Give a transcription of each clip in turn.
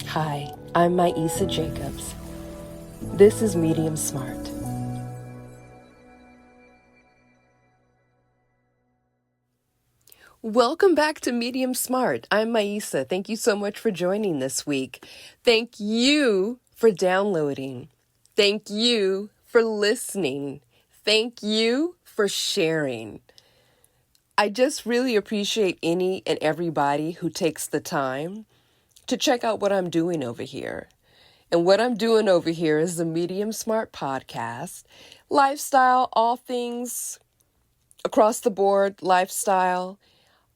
Hi, I'm Maisa Jacobs. This is Medium Smart. Welcome back to Medium Smart. I'm Maisa. Thank you so much for joining this week. Thank you for downloading. Thank you for listening. Thank you for sharing. I just really appreciate any and everybody who takes the time to check out what I'm doing over here. And what I'm doing over here is the Medium Smart podcast, lifestyle, all things across the board, lifestyle,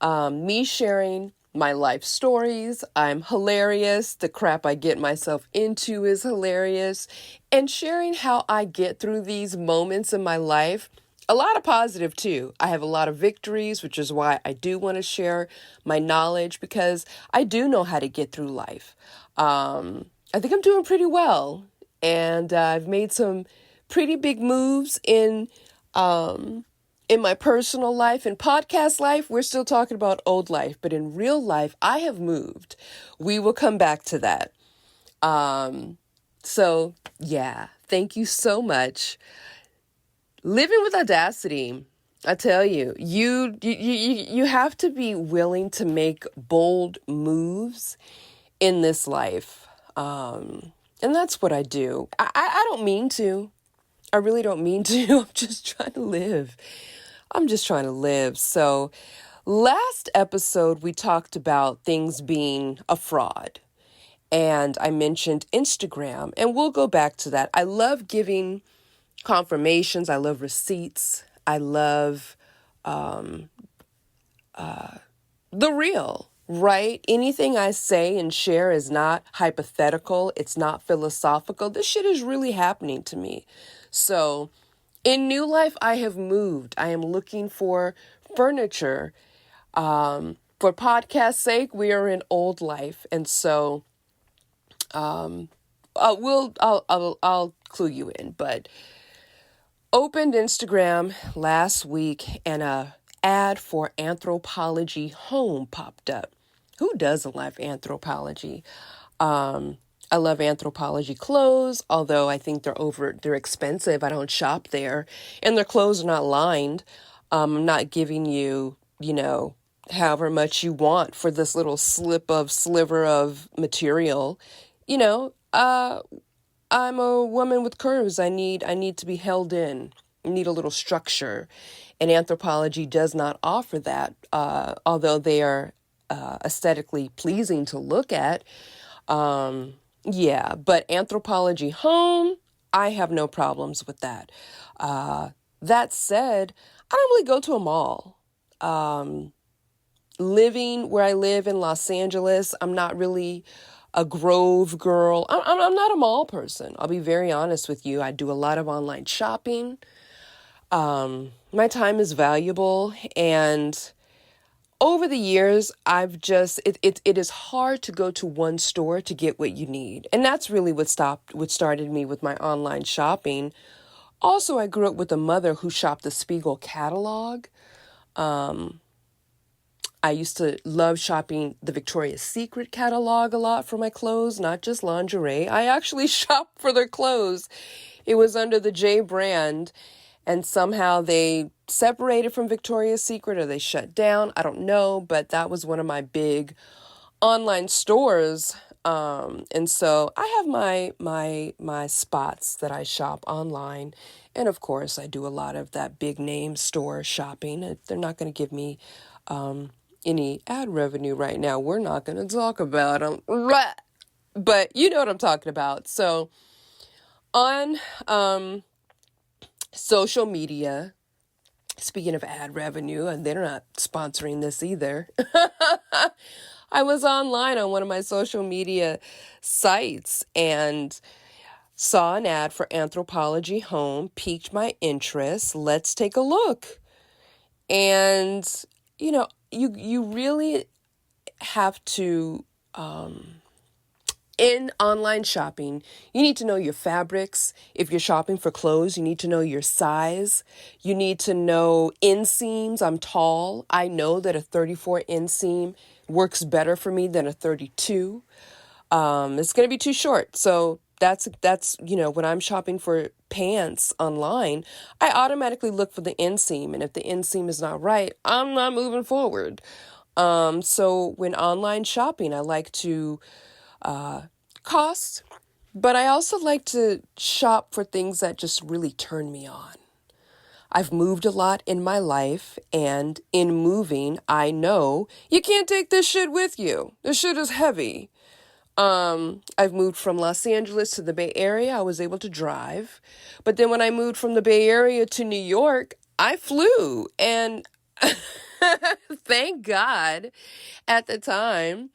me sharing my life stories. I'm hilarious. The crap I get myself into is hilarious. And sharing how I get through these moments in my life. A lot of positive too. I have a lot of victories, which is why I do want to share my knowledge because I do know how to get through life. I think I'm doing pretty well. And I've made some pretty big moves in my personal life. In podcast life, we're still talking about old life, but in real life, I have moved. We will come back to that. So yeah, thank you so much. Living with audacity. I tell you, you have to be willing to make bold moves in this life. And that's what I do. I don't mean to. I really don't mean to. I'm just trying to live. So last episode, we talked about things being a fraud. And I mentioned Instagram. And we'll go back to that. I love giving confirmations. I love receipts. I love the real, right? Anything I say and share is not hypothetical. It's not philosophical. This shit is really happening to me. So in new life, I have moved. I am looking for furniture. For podcast sake, we are in old life. And so I'll clue you in, but opened Instagram last week and a ad for Anthropology Home popped up. Who doesn't love Anthropology? I love Anthropology clothes, although I think they're expensive. I don't shop there, and their clothes are not lined. I'm not giving you, however much you want for this little sliver of material. I'm a woman with curves. I need to be held in. I need a little structure. And Anthropology does not offer that, although they are aesthetically pleasing to look at. But Anthropology Home, I have no problems with that. That said, I don't really go to a mall. Living where I live in Los Angeles, I'm not really a Grove girl. I'm not a mall person. I'll be very honest with you. I do a lot of online shopping. My time is valuable, and over the years, it is hard to go to one store to get what you need. And that's really what started me with my online shopping. Also, I grew up with a mother who shopped the Spiegel catalog. I used to love shopping the Victoria's Secret catalog a lot for my clothes, not just lingerie. I actually shopped for their clothes. It was under the J brand, and somehow they separated from Victoria's Secret or they shut down. I don't know, but that was one of my big online stores. And so I have my spots that I shop online. And of course, I do a lot of that big name store shopping. They're not going to give me any ad revenue right now. We're not going to talk about them. But you know what I'm talking about. So on social media, speaking of ad revenue, and they're not sponsoring this either. I was online on one of my social media sites and saw an ad for Anthropology Home, piqued my interest. Let's take a look. And, you really have to, in online shopping, you need to know your fabrics. If you're shopping for clothes, you need to know your size. You need to know inseams. I'm tall. I know that a 34 inseam works better for me than a 32. It's going to be too short. So that's, when I'm shopping for pants online, I automatically look for the inseam. And if the inseam is not right, I'm not moving forward. So when online shopping, I like to cost, but I also like to shop for things that just really turn me on. I've moved a lot in my life, and in moving, I know you can't take this shit with you. This shit is heavy. I've moved from Los Angeles to the Bay Area. I was able to drive. But then when I moved from the Bay Area to New York, I flew. And thank God at the time,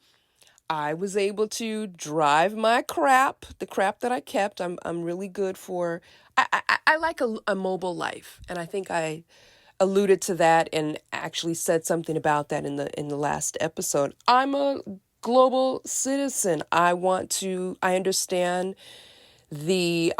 I was able to drive my crap, the crap that I kept. I'm really good for, I like a mobile life. And I think I alluded to that and actually said something about that in the last episode. I'm a global citizen. I understand the,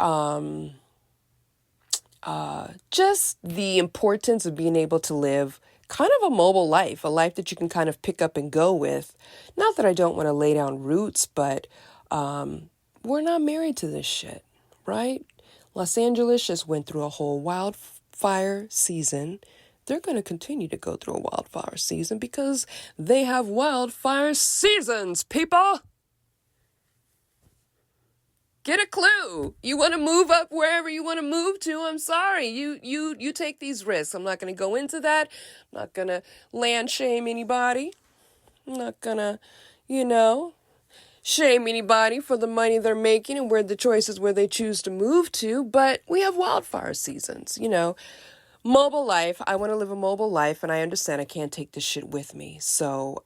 just the importance of being able to live kind of a mobile life, a life that you can kind of pick up and go with. Not that I don't want to lay down roots, but we're not married to this shit, right? Los Angeles just went through a whole wildfire season. They're going to continue to go through a wildfire season because they have wildfire seasons, people. Get a clue. You want to move up wherever you want to move to. I'm sorry. You take these risks. I'm not going to go into that. I'm not going to land shame anybody. I'm not going to, shame anybody for the money they're making and where the choices where they choose to move to. But we have wildfire seasons, Mobile life. I want to live a mobile life, and I understand I can't take this shit with me. So,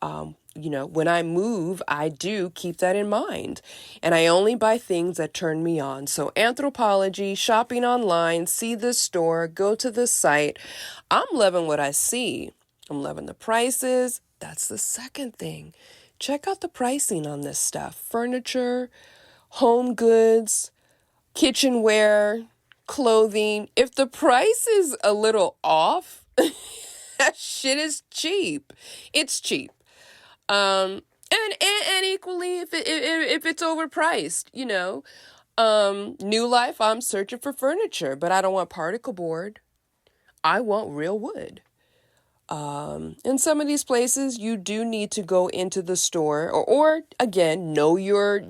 when I move, I do keep that in mind. And I only buy things that turn me on. So Anthropologie, shopping online, see this store, go to this site. I'm loving what I see. I'm loving the prices. That's the second thing. Check out the pricing on this stuff. Furniture, home goods, kitchenware, clothing. If the price is a little off, that shit is cheap. It's cheap. And equally if it's overpriced, New Life, I'm searching for furniture, but I don't want particle board. I want real wood. In some of these places, you do need to go into the store or again, know your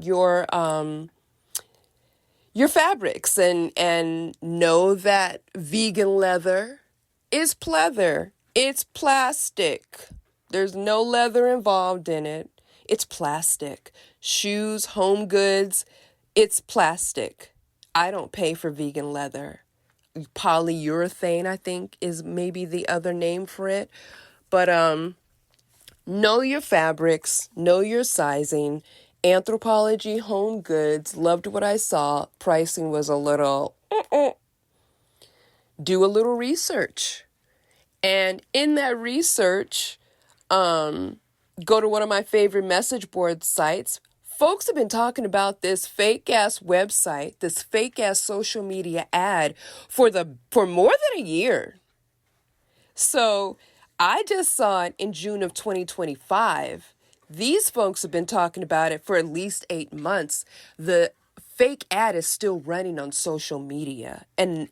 fabrics and know that vegan leather is pleather. It's plastic. There's no leather involved in it. It's plastic. Shoes, home goods, it's plastic. I don't pay for vegan leather. Polyurethane, I think, is maybe the other name for it. But know your fabrics, know your sizing. Anthropologie, home goods, loved what I saw. Pricing was a little, do a little research. And in that research, go to one of my favorite message board sites. Folks have been talking about this fake ass website, this fake ass social media ad for more than a year. So I just saw it in June of 2025. These folks have been talking about it for at least 8 months. The fake ad is still running on social media. And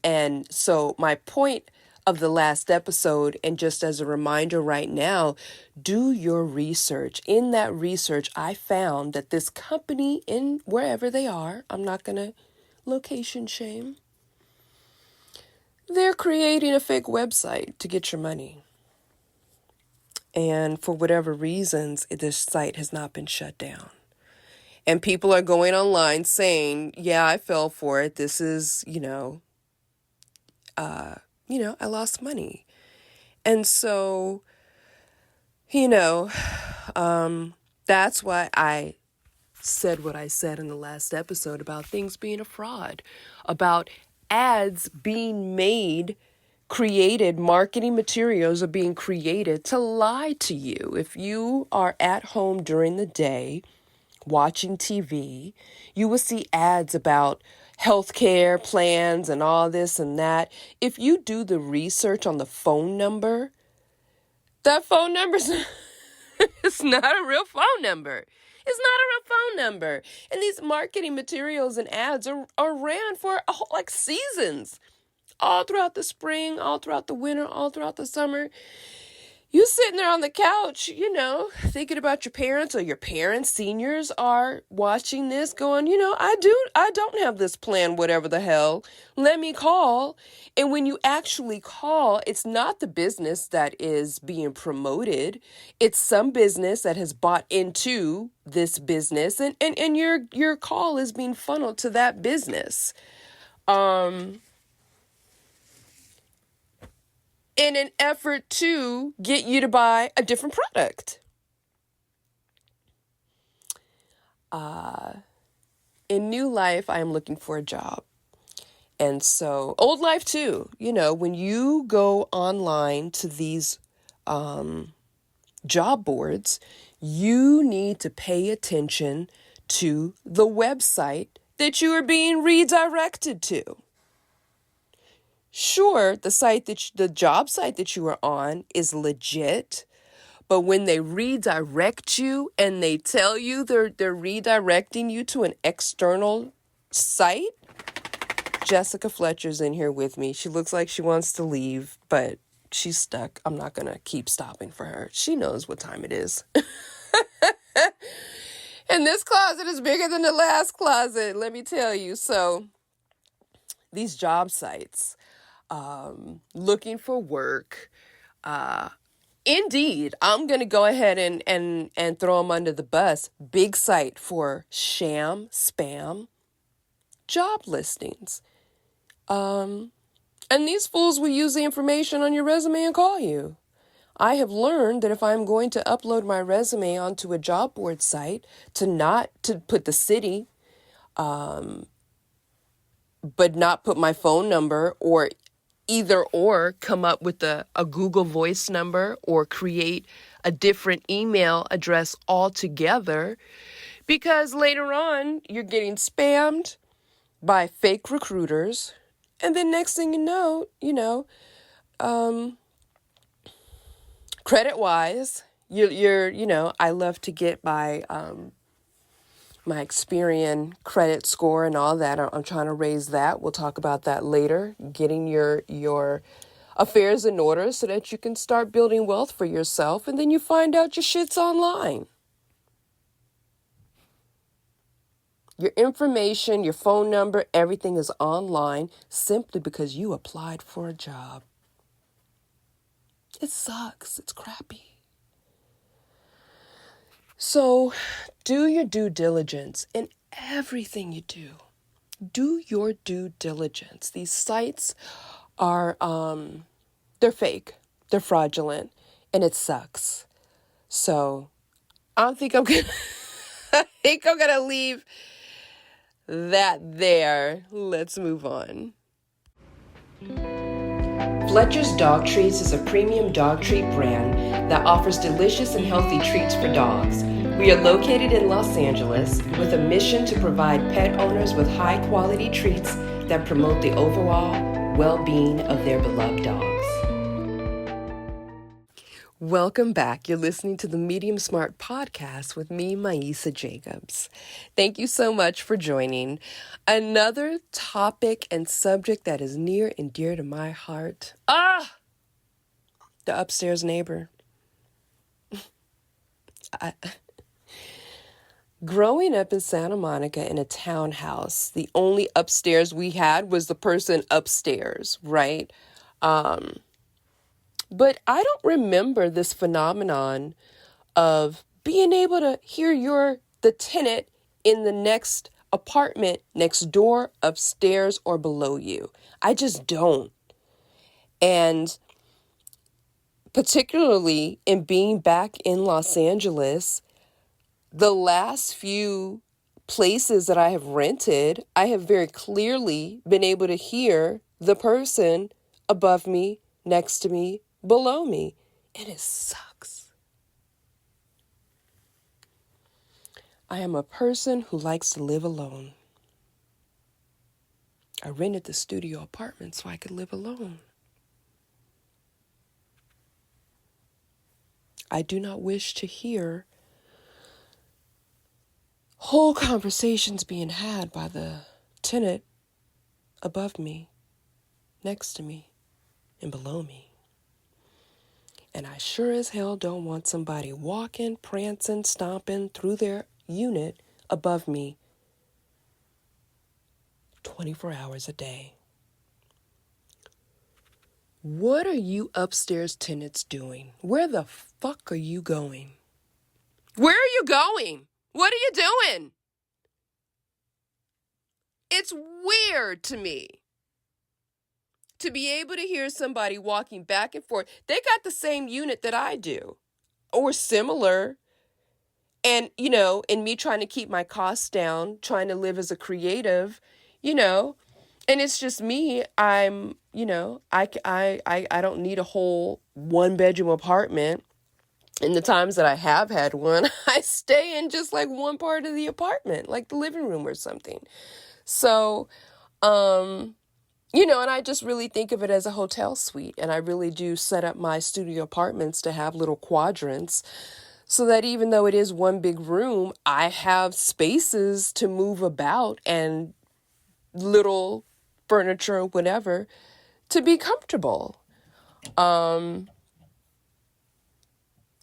so my point of the last episode, and just as a reminder right now, do your research. In that research, I found that this company, in wherever they are, I'm not going to location shame, they're creating a fake website to get your money. And for whatever reasons, this site has not been shut down. And people are going online saying, yeah, I fell for it. This is, I lost money. And so, that's why I said what I said in the last episode about things being a fraud, about ads being made, created, marketing materials are being created to lie to you. If you are at home during the day watching TV, you will see ads about healthcare plans and all this and that. If you do the research on the phone number, that phone number is it's not a real phone number. It's not a real phone number. And these marketing materials and ads are ran for like seasons, all throughout the spring, all throughout the winter, all throughout the summer. You sitting there on the couch, thinking about your parents, or your parents, seniors are watching this going, I don't have this plan, whatever the hell. Let me call. And when you actually call, it's not the business that is being promoted. It's some business that has bought into this business, and your call is being funneled to that business. In an effort to get you to buy a different product. In new life, I am looking for a job. And so, old life too, when you go online to these job boards, you need to pay attention to the website that you are being redirected to. Sure, the job site that you are on is legit, but when they redirect you and they tell you they're redirecting you to an external site, Jessica Fletcher's in here with me. She looks like she wants to leave, but she's stuck. I'm not going to keep stopping for her. She knows what time it is. And this closet is bigger than the last closet, let me tell you. So these job sites, looking for work, Indeed, I'm going to go ahead and throw them under the bus. Big site for spam job listings. And these fools will use the information on your resume and call you. I have learned that if I'm going to upload my resume onto a job board site, to put the city, but not put my phone number, or either or come up with a Google Voice number or create a different email address altogether, because later on you're getting spammed by fake recruiters. And then next thing you know, credit wise, I love to get my Experian credit score and all that. I'm trying to raise that. We'll talk about that later. Getting your affairs in order so that you can start building wealth for yourself, and then you find out your shit's online. Your information, your phone number, everything is online simply because you applied for a job. It sucks. It's crappy. So do your due diligence in everything you do. Do your due diligence. These sites are, they're fake, they're fraudulent, and it sucks. So I think I'm gonna leave that there. Let's move on. Fletcher's Dog Treats is a premium dog treat brand that offers delicious and healthy treats for dogs. We are located in Los Angeles with a mission to provide pet owners with high-quality treats that promote the overall well-being of their beloved dogs. Welcome back. You're listening to the Medium Smart Podcast with me, Maisa Jacobs. Thank you so much for joining. Another topic and subject that is near and dear to my heart. The upstairs neighbor. Growing up in Santa Monica in a townhouse, the only upstairs we had was the person upstairs, right? But I don't remember this phenomenon of being able to hear the tenant in the next apartment next door, upstairs, or below you. I just don't. And particularly in being back in Los Angeles, the last few places that I have rented, I have very clearly been able to hear the person above me, next to me, below me, and it sucks. I am a person who likes to live alone. I rented the studio apartment so I could live alone. I do not wish to hear whole conversations being had by the tenant above me, next to me, and below me. And I sure as hell don't want somebody walking, prancing, stomping through their unit above me 24 hours a day. What are you upstairs tenants doing? Where the fuck are you going? Where are you going? What are you doing? It's weird to me to be able to hear somebody walking back and forth. They got the same unit that I do, or similar. And, in me trying to keep my costs down, trying to live as a creative, and it's just me. I don't need a whole 1-bedroom apartment. In the times that I have had one, I stay in just like one part of the apartment, like the living room or something. So, and I just really think of it as a hotel suite. And I really do set up my studio apartments to have little quadrants so that even though it is one big room, I have spaces to move about and little furniture, whatever, to be comfortable.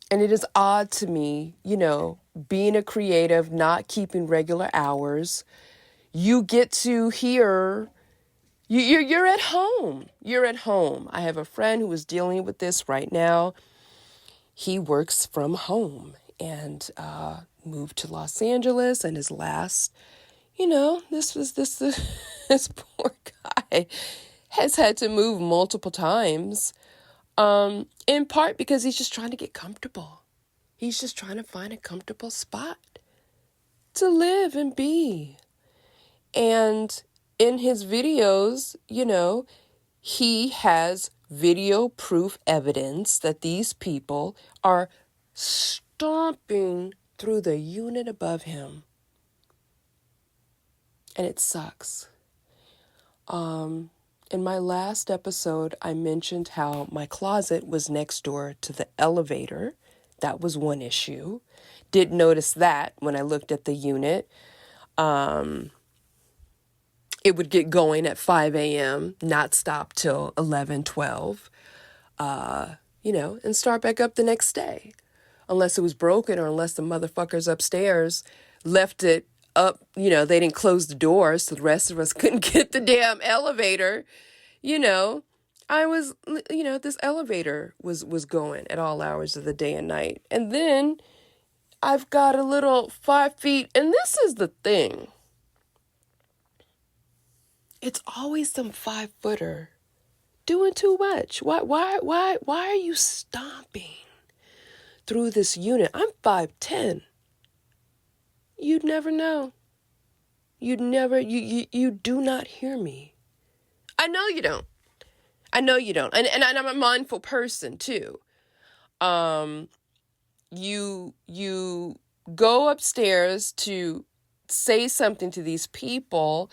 And it is odd to me, being a creative, not keeping regular hours, you get to hear, you're at home. You're at home. I have a friend who is dealing with this right now. He works from home and moved to Los Angeles, and his last, this poor guy has had to move multiple times. In part because he's just trying to get comfortable. He's just trying to find a comfortable spot to live and be. And in his videos, he has video proof evidence that these people are stomping through the unit above him. And it sucks. In my last episode, I mentioned how my closet was next door to the elevator. That was one issue. Did notice that when I looked at the unit. It would get going at 5 a.m., not stop till 11, 12, and start back up the next day. Unless it was broken or unless the motherfuckers upstairs left it up, they didn't close the door so the rest of us couldn't get the damn elevator. This elevator was going at all hours of the day and night. And then I've got a little 5 feet, and this is the thing. It's always some 5-footer doing too much. Why are you stomping through this unit? I'm 5'10". You'd never know. You do not hear me. I know you don't. And I'm a mindful person too. You go upstairs to say something to these people.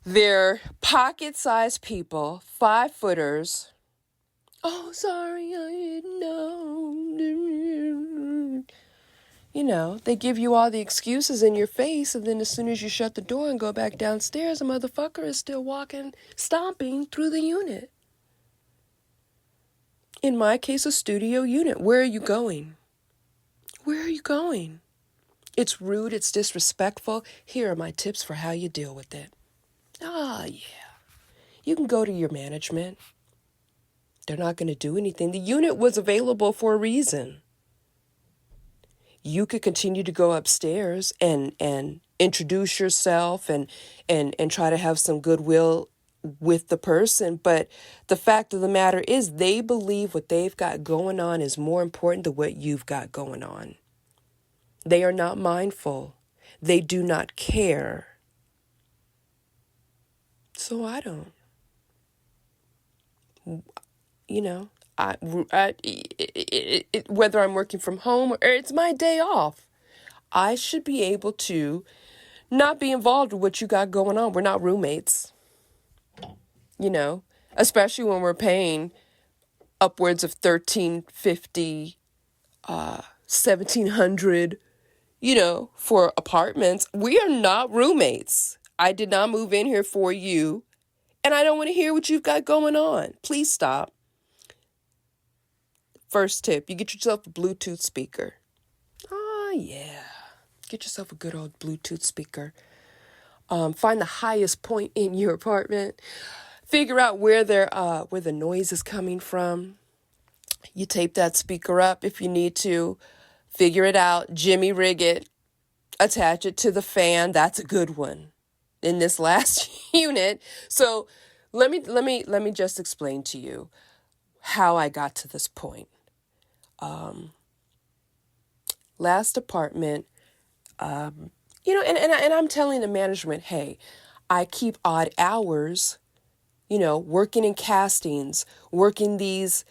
They're pocket-sized people, 5-footers. Oh, sorry, I didn't know. They give you all the excuses in your face, and then as soon as you shut the door and go back downstairs, a motherfucker is still stomping through the unit. In my case, a studio unit. Where are you going? Where are you going? It's rude, it's disrespectful. Here are my tips for how you deal with it. Yeah. You can go to your management. They're not going to do anything. The unit was available for a reason. You could continue to go upstairs and introduce yourself and try to have some goodwill with the person. But the fact of the matter is they believe what they've got going on is more important than what you've got going on. They are not mindful. They do not care. So I don't. Whether I'm working from home or it's my day off, I should be able to not be involved with what you got going on. We're not roommates, especially when we're paying upwards of $1,350, $1,700, for apartments. We are not roommates. I did not move in here for you, and I don't want to hear what you've got going on. Please stop. First tip, you get yourself a Bluetooth speaker. Oh, yeah. Get yourself a good old Bluetooth speaker. Find the highest point in your apartment. Figure out where the noise is coming from. You tape that speaker up if you need to. Figure it out. Jimmy rig it. Attach it to the fan. That's a good one in this last unit. So let me just explain to you how I got to this point. Last apartment, and I'm telling the management, hey, I keep odd hours, working in castings, working these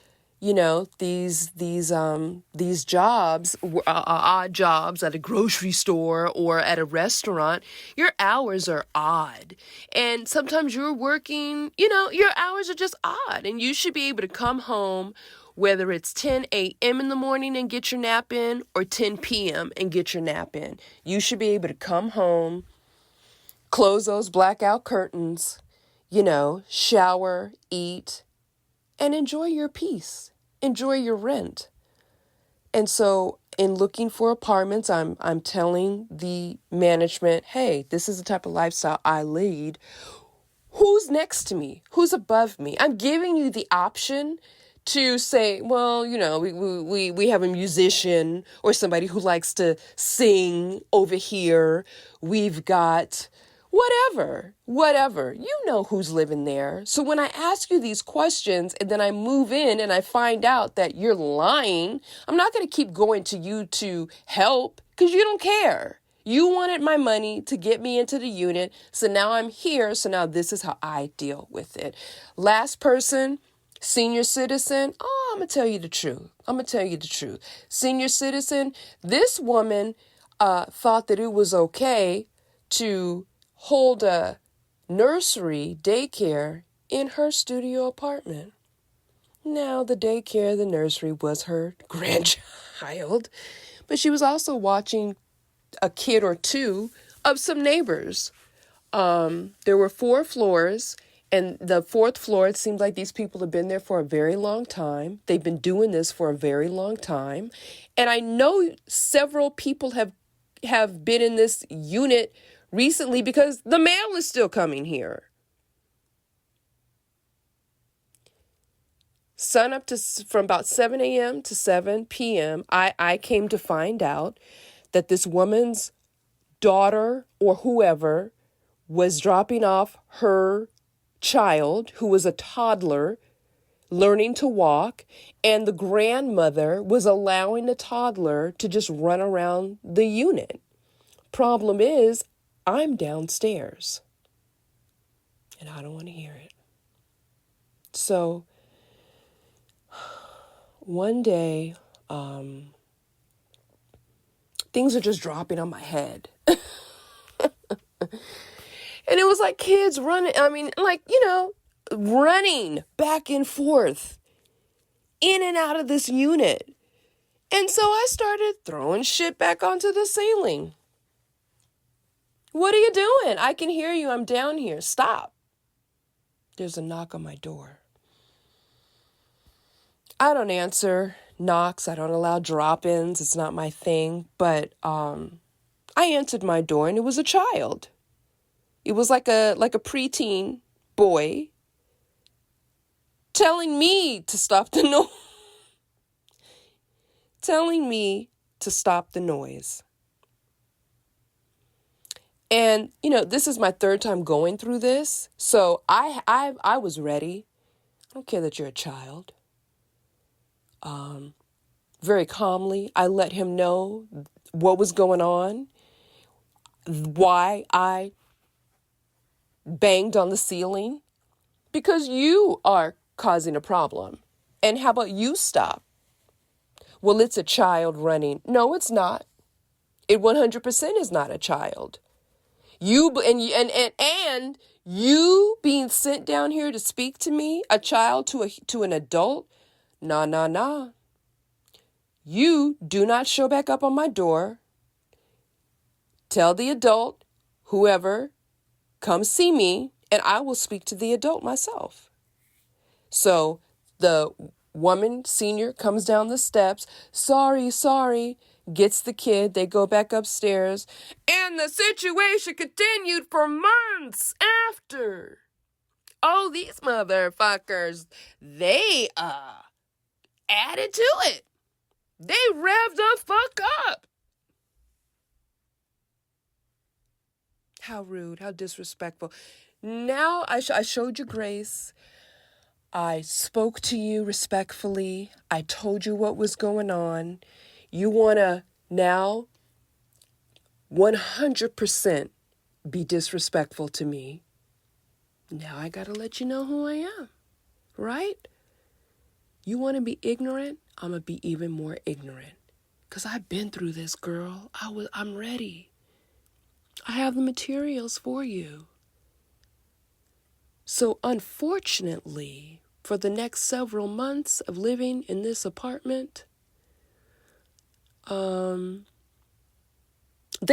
jobs, odd jobs at a grocery store or at a restaurant. Your hours are odd. And sometimes you're working, your hours are just odd. And you should be able to come home, whether it's 10 a.m. in the morning and get your nap in or 10 p.m. and get your nap in. You should be able to come home, close those blackout curtains, shower, eat, and enjoy your peace. Enjoy your rent. And so in looking for apartments, I'm telling the management, hey, this is the type of lifestyle I lead. Who's next to me? Who's above me? I'm giving you the option to say, well, we have a musician or somebody who likes to sing over here. We've got whatever, who's living there. So when I ask you these questions and then I move in and I find out that you're lying, I'm not going to keep going to you to help because you don't care. You wanted my money to get me into the unit. So now I'm here. So now this is how I deal with it. Last person, senior citizen. Oh, I'm going to tell you the truth. Senior citizen, this woman thought that it was okay to hold a nursery daycare in her studio apartment. Now, the daycare, the nursery was her grandchild, but she was also watching a kid or two of some neighbors. There were 4 floors, and the 4th floor, it seemed like these people have been there for a very long time. They've been doing this for a very long time. And I know several people have been in this unit recently because the mail is still coming here. Sun up to from about 7 a.m. to 7 p.m., I came to find out that this woman's daughter or whoever was dropping off her child, who was a toddler, learning to walk, and the grandmother was allowing the toddler to just run around the unit. Problem is, I'm downstairs, and I don't want to hear it. So one day, things are just dropping on my head. And it was like kids running, running back and forth in and out of this unit. And so I started throwing shit back onto the ceiling. What are you doing? I can hear you. I'm down here. Stop. There's a knock on my door. I don't answer knocks. I don't allow drop-ins. It's not my thing. But I answered my door, and it was a child. It was like a preteen boy telling me to stop the noise. Telling me to stop the noise. And, this is my 3rd time going through this. So I was ready. I don't care that you're a child. Very calmly, I let him know what was going on, why I banged on the ceiling, because you are causing a problem. And how about you stop? Well, it's a child running. No, it's not. It 100% is not a child. You and you being sent down here to speak to me, a child to an adult. Nah. You do not show back up on my door. Tell the adult, whoever, come see me, and I will speak to the adult myself. So the woman, senior, comes down the steps. Sorry, gets the kid. They go back upstairs. And the situation continued for months after. Oh, these motherfuckers, they added to it. They revved the fuck up. How rude, how disrespectful. Now I showed you grace. I spoke to you respectfully. I told you what was going on. You want to now 100% be disrespectful to me. Now I got to let you know who I am, right? You want to be ignorant? I'm going to be even more ignorant. Because I've been through this, girl. I'm ready. I have the materials for you. So unfortunately, for the next several months of living in this apartment, they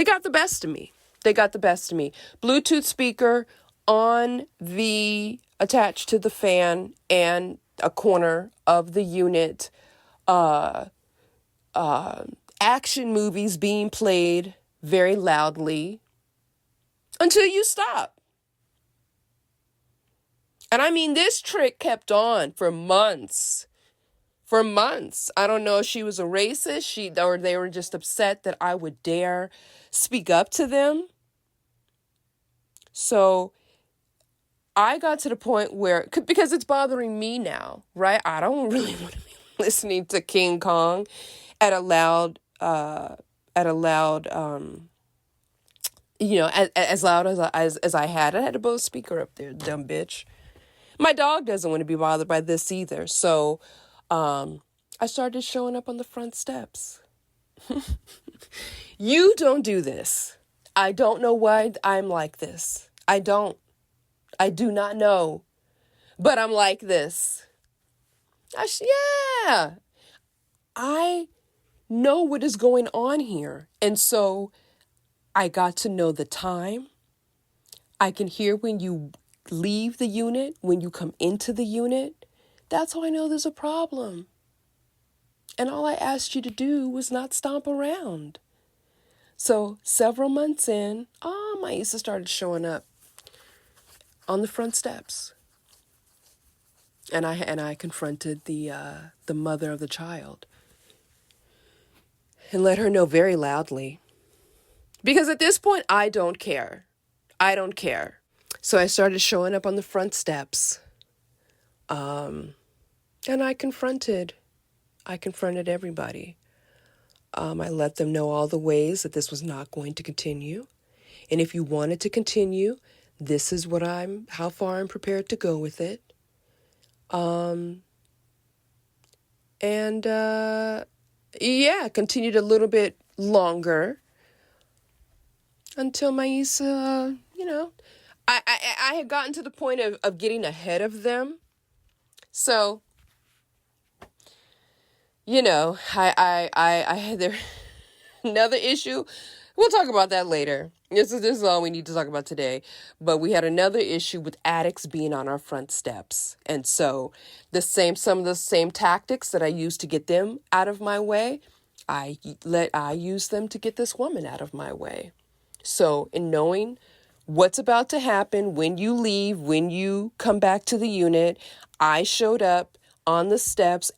got the best of me. Bluetooth speaker attached to the fan and a corner of the unit. Action movies being played very loudly until you stop. And I mean, this trick kept on for months. I don't know if she was a racist, or they were just upset that I would dare speak up to them. So I got to the point where, because it's bothering me now, right? I don't really want to be listening to King Kong at a loud, as loud as I had. I had a Bose speaker up there, dumb bitch. My dog doesn't want to be bothered by this either. So I started showing up on the front steps. You don't do this. I don't know why I'm like this. I do not know. But I'm like this. I know what is going on here. And so I got to know the time. I can hear when you leave the unit, when you come into the unit. That's how I know there's a problem. And all I asked you to do was not stomp around. So several months in, Maisa started showing up on the front steps. And I confronted the mother of the child and let her know very loudly. Because at this point, I don't care. So I started showing up on the front steps. And I confronted everybody. I let them know all the ways that this was not going to continue. And if you want it to continue, this is how far I'm prepared to go with it. Continued a little bit longer until Maisa, I had gotten to the point of getting ahead of them. So, I had there another issue. We'll talk about that later. This is all we need to talk about today. But we had another issue with addicts being on our front steps. And so some of the same tactics that I used to get them out of my way, I use them to get this woman out of my way. So in knowing what's about to happen when you leave, when you come back to the unit, I showed up on the steps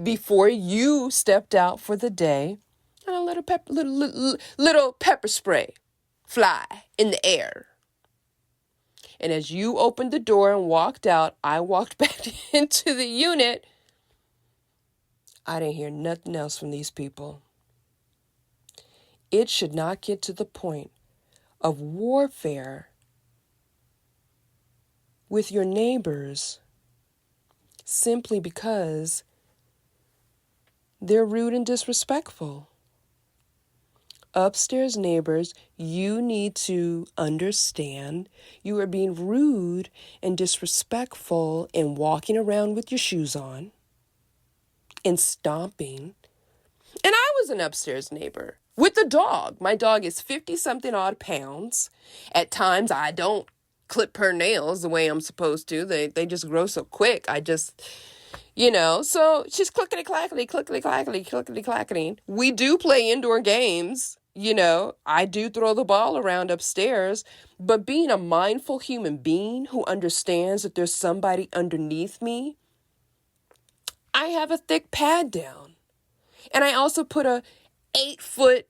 before you stepped out for the day, and I let a little pepper spray fly in the air. And as you opened the door and walked out, I walked back into the unit. I didn't hear nothing else from these people. It should not get to the point of warfare with your neighbors simply because they're rude and disrespectful. Upstairs neighbors, you need to understand you are being rude and disrespectful and walking around with your shoes on and stomping. And I was an upstairs neighbor. with the dog. My dog is 50 something odd pounds. At times I don't clip her nails the way I'm supposed to. They just grow so quick. So she's clickety clackety, clickety clackety, clickety clackety. We do play indoor games. I do throw the ball around upstairs, but being a mindful human being who understands that there's somebody underneath me, I have a thick pad down. And I also put a 8-foot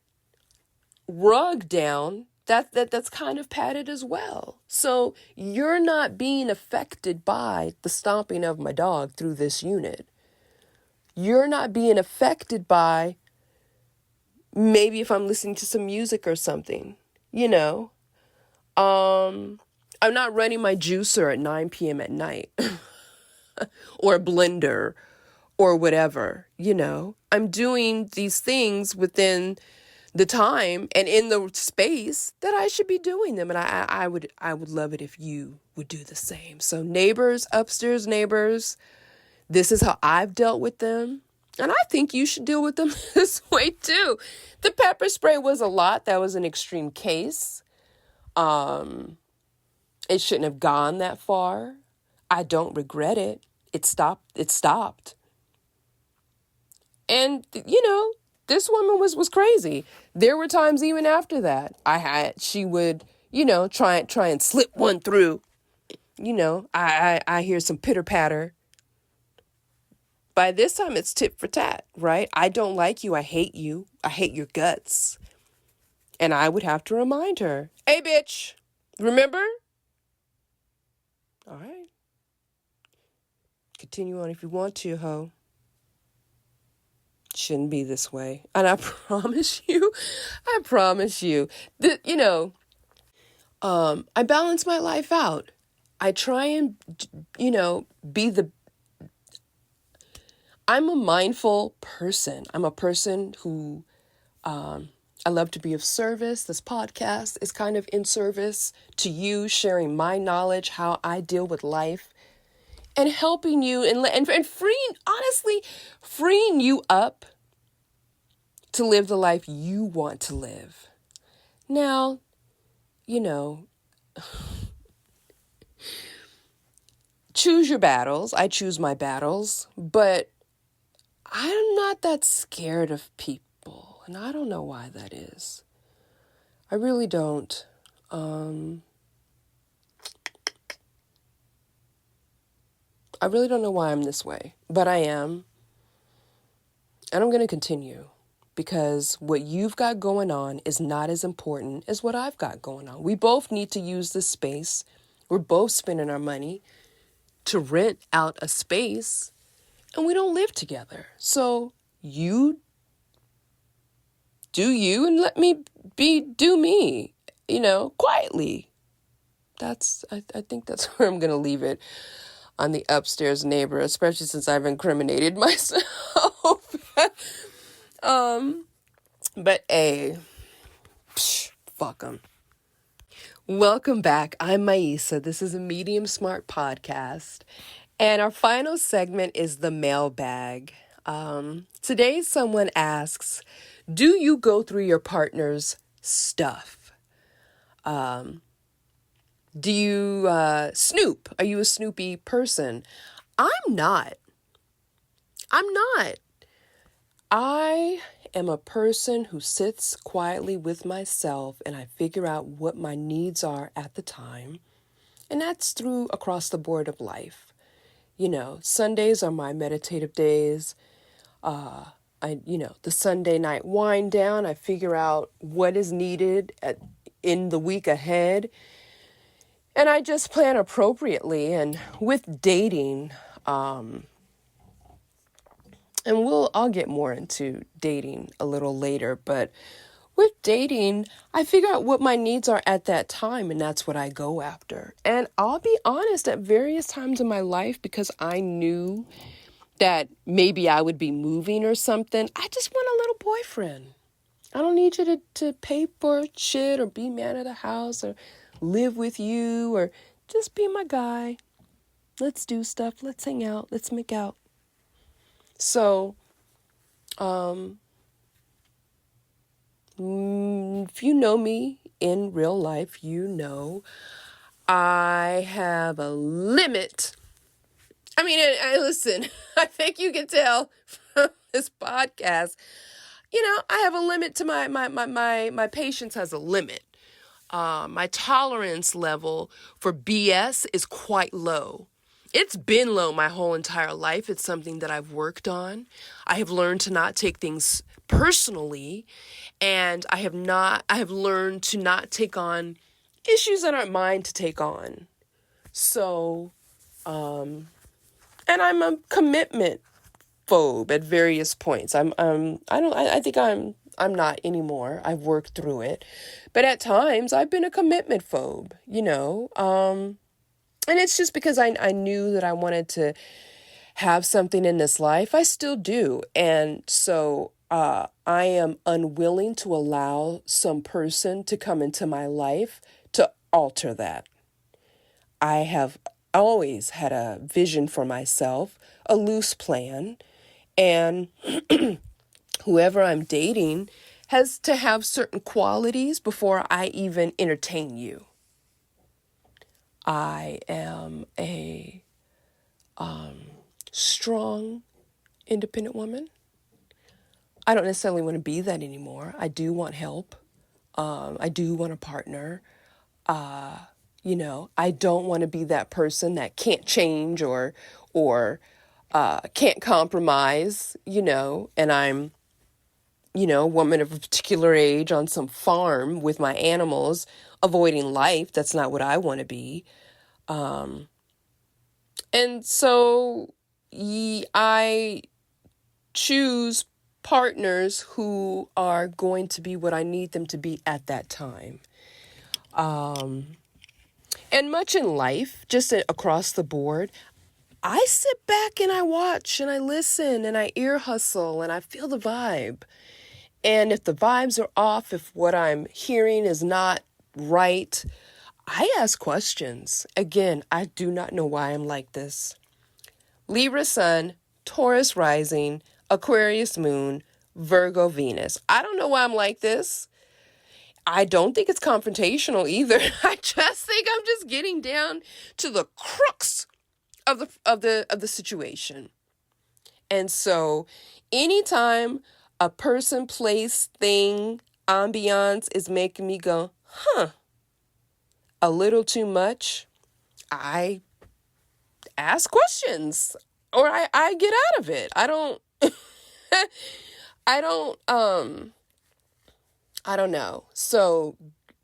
rug down that's kind of padded as well. So you're not being affected by the stomping of my dog through this unit. You're not being affected by maybe if I'm listening to some music or something, I'm not running my juicer at 9 p.m. at night or a blender or whatever, I'm doing these things within the time and in the space that I should be doing them. And I would love it if you would do the same. So neighbors, upstairs neighbors, this is how I've dealt with them. And I think you should deal with them this way too. The pepper spray was a lot. That was an extreme case. It shouldn't have gone that far. I don't regret it. It stopped. And, this woman was crazy. There were times even after that she would, try and slip one through. I hear some pitter patter. By this time it's tit for tat, right? I don't like you. I hate you. I hate your guts. And I would have to remind her, hey, bitch, remember? All right. Continue on if you want to, ho. Shouldn't be this way. And I promise you that, I balance my life out. I try and, I'm a mindful person. I'm a person who, I love to be of service. This podcast is kind of in service to you, sharing my knowledge, how I deal with life, and helping you and freeing you up to live the life you want to live. Now, choose your battles. I choose my battles, but I'm not that scared of people, and I don't know why that is. I really don't. I really don't know why I'm this way, but I am. And I'm going to continue because what you've got going on is not as important as what I've got going on. We both need to use this space. We're both spending our money to rent out a space, and we don't live together. So you do you and let me do me, quietly. I think that's where I'm going to leave it on the upstairs neighbor, especially since I've incriminated myself. But fuck them. Welcome back. I'm Maisa. This is a Medium Smart podcast. And our final segment is the mailbag. Today someone asks, do you go through your partner's stuff? Do you snoop? Are you a snoopy person? I'm not. I am a person who sits quietly with myself and I figure out what my needs are at the time. And that's through across the board of life. Sundays are my meditative days. The Sunday night wind down, I figure out what is needed in the week ahead. And I just plan appropriately. And with dating, I'll get more into dating a little later, but with dating, I figure out what my needs are at that time, and that's what I go after. And I'll be honest, at various times in my life, because I knew that maybe I would be moving or something, I just want a little boyfriend. I don't need you to pay for shit or be man of the house or live with you or just be my guy. Let's do stuff. Let's hang out. Let's make out. So, If you know me in real life, you know I have a limit. I mean, listen, I think you can tell from this podcast, I have a limit to my patience has a limit. My tolerance level for BS is quite low. It's been low my whole entire life. It's something that I've worked on. I have learned to not take things personally, and I have learned to not take on issues that aren't mine to take on. So, and I'm a commitment phobe at various points. I think I'm not anymore. I've worked through it. But at times I've been a commitment phobe, and it's just because I knew that I wanted to have something in this life. I still do. And so I am unwilling to allow some person to come into my life to alter that. I have always had a vision for myself, a loose plan, and whoever I'm dating has to have certain qualities before I even entertain you. I am a strong, independent woman. I don't necessarily want to be that anymore. I do want help. I do want a partner. I don't want to be that person that can't change or can't compromise, and I'm, a woman of a particular age on some farm with my animals, avoiding life. That's not what I want to be. And so I choose partners who are going to be what I need them to be at that time. And much in life, just across the board, I sit back and I watch and I listen and I ear hustle and I feel the vibe. And if the vibes are off, if what I'm hearing is not right, I ask questions. Again, I do not know why I'm like this. Libra sun, Taurus rising, Aquarius moon, Virgo Venus. I don't know why I'm like this. I don't think it's confrontational either. I just think I'm just getting down to the crux of the situation. And so anytime a person, place, thing, ambiance is making me go, a little too much, I ask questions or I get out of it. I don't know. So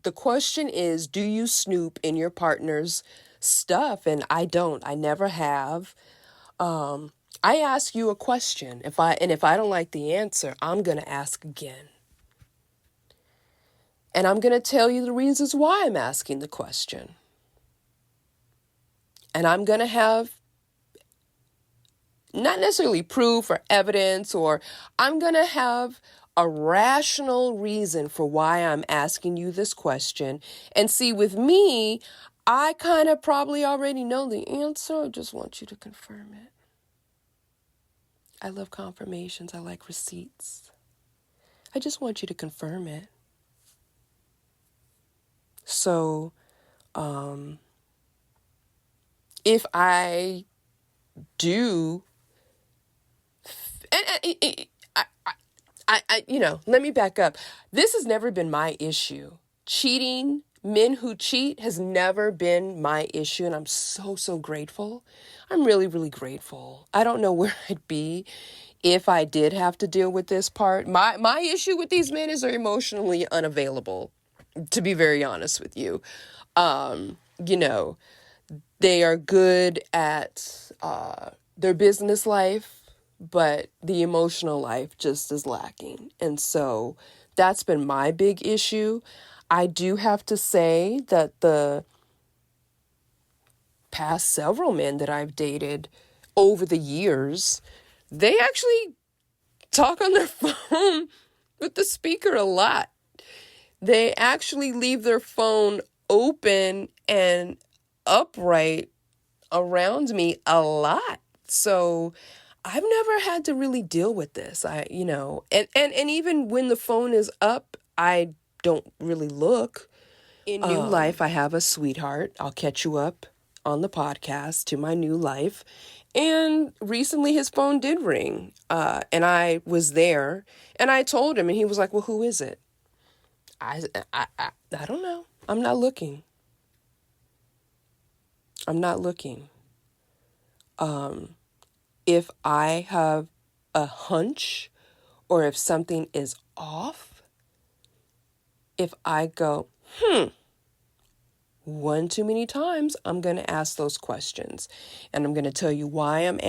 the question is, do you snoop in your partner's stuff? And I don't. I never have. I ask you a question. If I don't like the answer, I'm going to ask again. And I'm going to tell you the reasons why I'm asking the question. And I'm going to have not necessarily proof or evidence, or I'm going to have a rational reason for why I'm asking you this question. And see, with me, I kind of probably already know the answer. I just want you to confirm it. I love confirmations. I like receipts. I just want you to confirm it. So, if I do, and let me back up. This has never been my issue. Cheating, men who cheat has never been my issue. And I'm so, so grateful. I'm really, really grateful. I don't know where I'd be if I did have to deal with this part. My issue with these men is they're emotionally unavailable, to be very honest with you. They are good at their business life, but the emotional life just is lacking. And so that's been my big issue. I do have to say that the past several men that I've dated over the years, they actually talk on their phone with the speaker a lot. They actually leave their phone open and upright around me a lot. So I've never had to really deal with this. And even when the phone is up, I don't really look. In new life, I have a sweetheart. I'll catch you up on the podcast to my new life. And recently his phone did ring. And I was there and I told him and he was like, well, who is it? I don't know. I'm not looking. I'm not looking. If I have a hunch or if something is off, if I go, one too many times, I'm going to ask those questions. And I'm going to tell you why I'm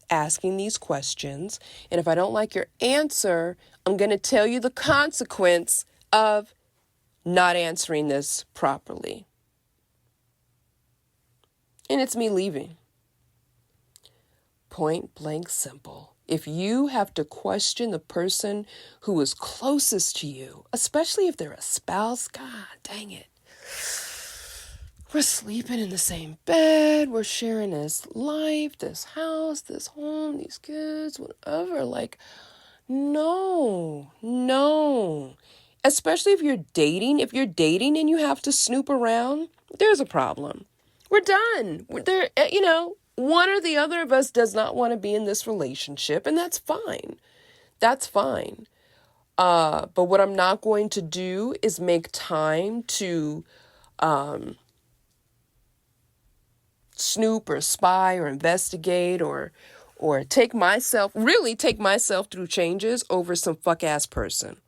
asking these questions. And if I don't like your answer, I'm going to tell you the consequence of not answering this properly. And it's me leaving. Point blank simple. If you have to question the person who is closest to you, especially if they're a spouse, God dang it. We're sleeping in the same bed. We're sharing this life, this house, this home, these kids, whatever. Like, no. Especially if you're dating. If you're dating and you have to snoop around, there's a problem. We're done. One or the other of us does not want to be in this relationship, and that's fine. That's fine. But what I'm not going to do is make time to snoop or spy or investigate or take myself through changes over some fuck ass person.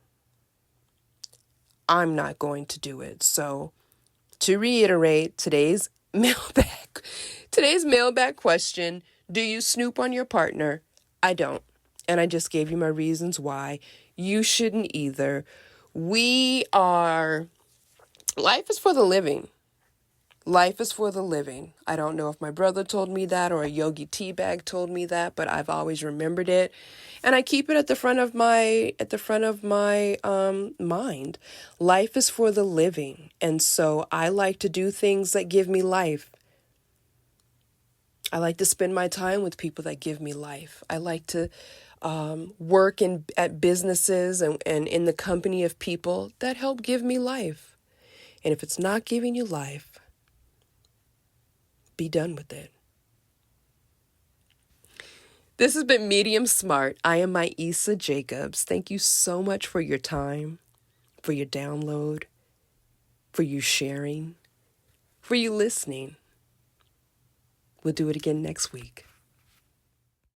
I'm not going to do it. So to reiterate, today's mailbag question, do you snoop on your partner? I don't. And I just gave you my reasons why. You shouldn't either. Life is for the living. Life is for the living. I don't know if my brother told me that or a Yogi Teabag told me that, but I've always remembered it. And I keep it at the front of my mind. Life is for the living. And so I like to do things that give me life. I like to spend my time with people that give me life. I like to work at businesses and in the company of people that help give me life. And if it's not giving you life, be done with it. This has been Medium Smart. I am Maisa Jacobs. Thank you so much for your time, for your download, for you sharing, for you listening. We'll do it again next week.